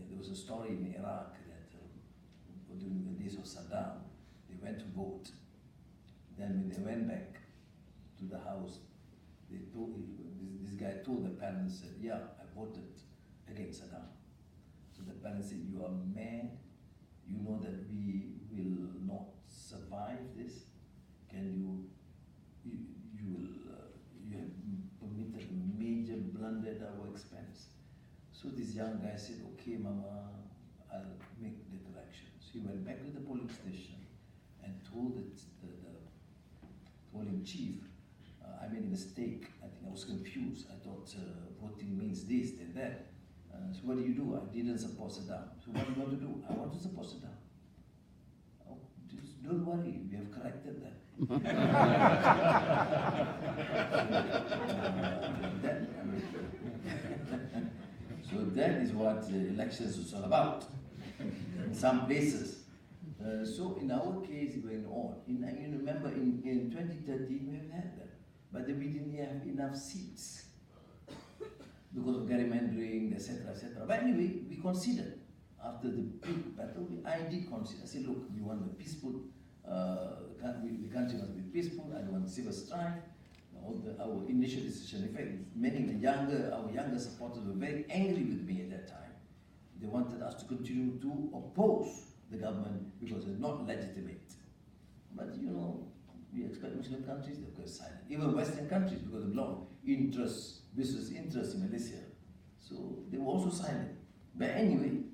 there was a story in Iraq that during the days of Saddam, they went to vote. Then when they went back to the house, this guy told the parents, said, yeah, I voted against Saddam. So the parents said, you are mad. You know that we will not survive this. You have committed a major blunder at our expense. So this young guy said, okay, Mama, I'll make the corrections. He went back to the polling station and told the polling chief, I made a mistake. I think I was confused. I thought voting means this, then that. So what do you do? I didn't support Saddam. So what do you want to do? I want to support Saddam. Oh, just don't worry, we have corrected that. So that is what elections is all about in some places. So in our case, going on, you remember in 2013 we have had that, but then we didn't have enough seats because of gerrymandering, etc., etc. But anyway, we considered after the big battle. I did consider. I said, look, we want a peaceful. The country must be peaceful. I don't want civil strife. Our initial decision, in fact, many our younger supporters were very angry with me at that time. They wanted us to continue to oppose the government because it's not legitimate. But you know, we expect Muslim countries, they go silent. Even Western countries, because of a lot of business interests in Malaysia. So they were also silent. But anyway,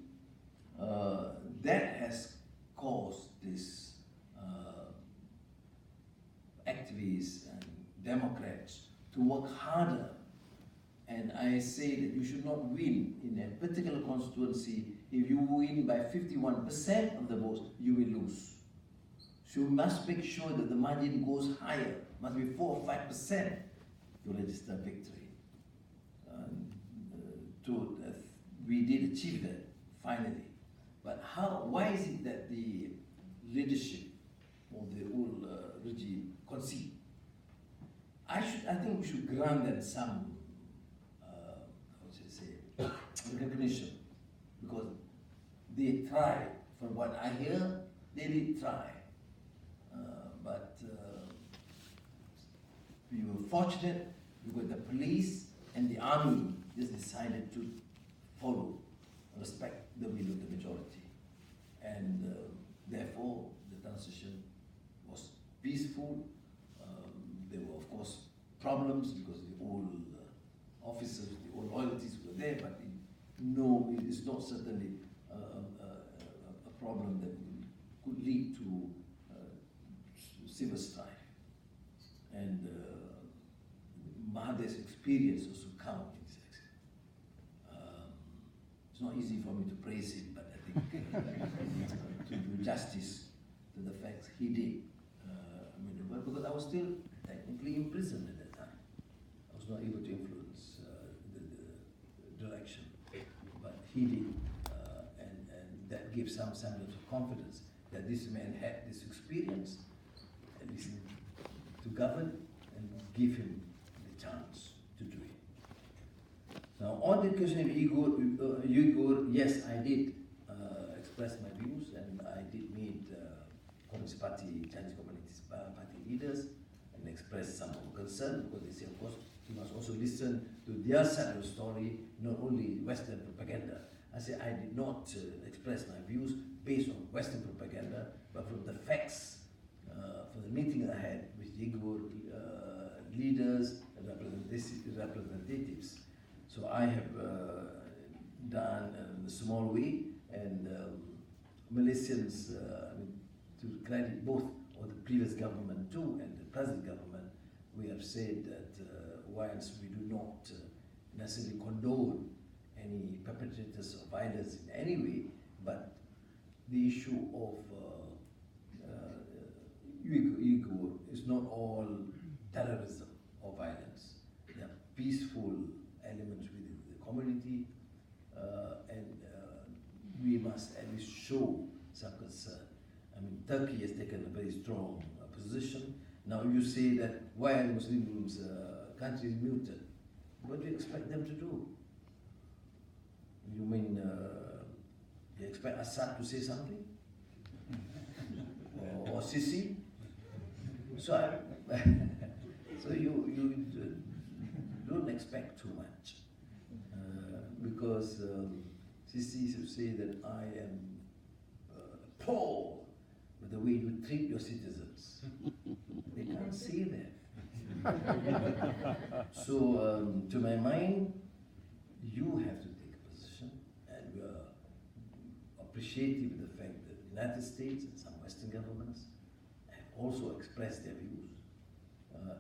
that has caused this activists and Democrats to work harder. And I say that you should not win in a particular constituency. If you win by 51% of the votes, you will lose. So you must make sure that the margin goes higher, must be 4 or 5% to register victory. We did achieve that, finally. But why is it that the leadership of the old regime concede? I think we should grant them some recognition, because they tried. From what I hear, they did try. But we were fortunate because the police and the army just decided to respect the will of the majority. And therefore, the transition was peaceful. There were, of course, problems because the old officers, the old loyalties were there, but it is not certainly a problem that could lead to civil strife. And Mahathir's experience also counts in this extent. It's not easy for me to praise him, but I think to do justice to the facts, he did. Because I was still technically imprisoned at that time. I was not able to influence the direction, but he did. And that gives some semblance of confidence that this man had this experience, at least to govern, and give him the chance to do it. Now, on the question of Uyghur, yes, I did express my views, and I did meet Communist Party, Chinese Communist Party leaders, and express some concern, because they say, of course, you must also listen to their side of the story, not only Western propaganda. I say I did not express my views based on Western propaganda, but from the facts, from the meeting I had with Uyghur leaders and representatives. So I have done a small way, and Malaysians, to credit both of the previous government too and the present government, we have said that whilst we do not necessarily condone any perpetrators of violence in any way, but the issue of Uyghur is not all terrorism or violence. There are peaceful elements within the community, and we must at least show some concern. I mean, Turkey has taken a very strong position. Now you say that why are the Muslim countries muted? What do you expect them to do? You mean expect Assad to say something? or Sisi? So, so you don't expect too much. Because Sisi used to say that I am appalled with the way you treat your citizens. They can't say that. So, to my mind, you have to take a position, and we are appreciative of the fact that the United States and some Western governments have also expressed their views.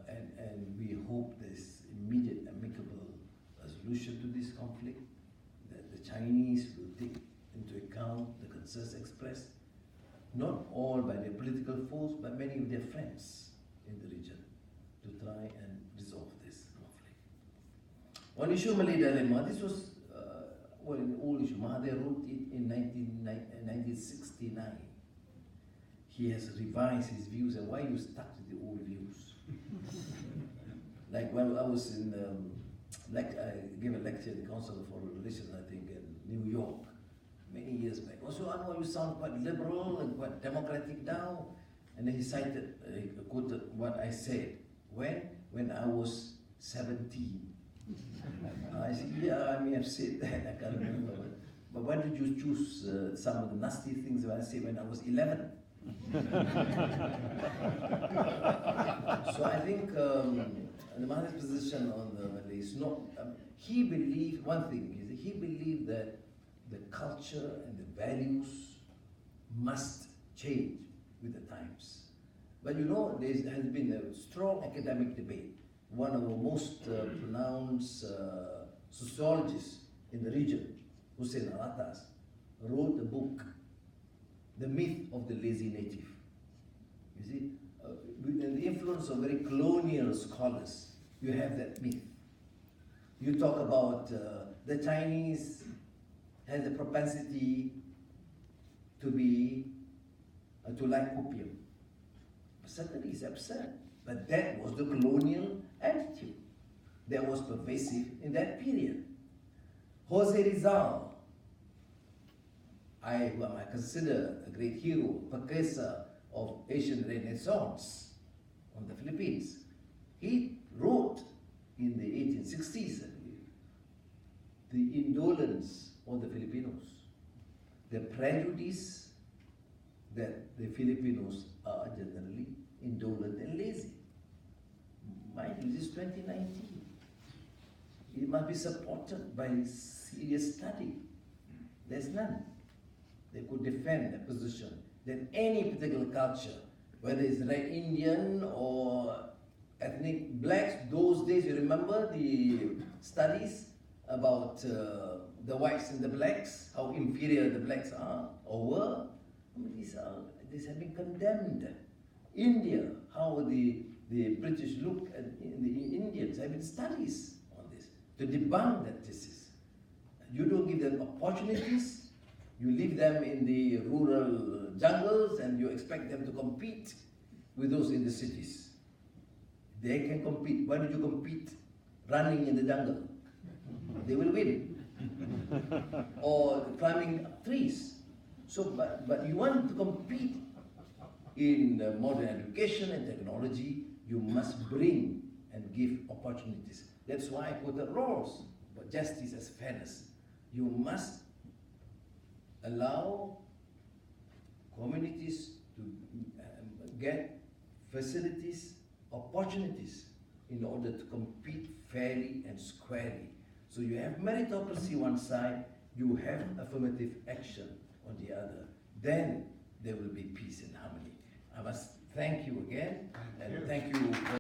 And we hope there's immediate amicable resolution to this conflict, that the Chinese will take into account the concerns expressed, not all by their political foes, but many of their friends in the region, to try and resolve this conflict. On issue Malay dilemma, this was, well, an old issue. Mahathir wrote it in 1969. He has revised his views, and why you stuck to the old views? Like when I was in, I gave a lecture at the Council of Foreign Relations, I think, in New York, many years back. Also, Anwar, you sound quite liberal and quite democratic now. And then he cited, he quoted what I said. When I was 17. I said, yeah, I may have said that, I can't remember. But why did you choose some of the nasty things that I said when I was 11? So I think the Mahathir's position on the Malay is not, he believed, one thing is that he believed that the culture and the values must change with the times. But you know, there has been a strong academic debate. One of the most pronounced sociologists in the region, Hussein Alatas, wrote a book, The Myth of the Lazy Native. You see, with the influence of very colonial scholars, you have that myth. You talk about the Chinese has a propensity to be, to like opium. Certainly it's absurd, but that was the colonial attitude that was pervasive in that period. Jose Rizal, whom I consider a great hero, precursor of Asian Renaissance on the Philippines, he wrote in the 1860s, I believe, the indolence of the Filipinos, the prejudice that the Filipinos are generally indolent and lazy. Mind you, this is 2019. It must be supported by serious study. There's none that could defend a position that any particular culture, whether it's Red Indian or ethnic blacks, those days, you remember the studies about the whites and the blacks, how inferior the blacks are or were? I mean, these have been condemned. India, how the British look at the Indians, have been studies on this to debunk that thesis. You don't give them opportunities, you leave them in the rural jungles and you expect them to compete with those in the cities. They can compete. Why don't you compete running in the jungle? They will win. Or climbing trees. So, but you want to compete in modern education and technology, you must bring and give opportunities. That's why I put the roles, but justice as fairness. You must allow communities to get facilities, opportunities in order to compete fairly and squarely. So you have meritocracy one side, you have affirmative action on the other. Then there will be peace and harmony. I must thank you again, and thank you.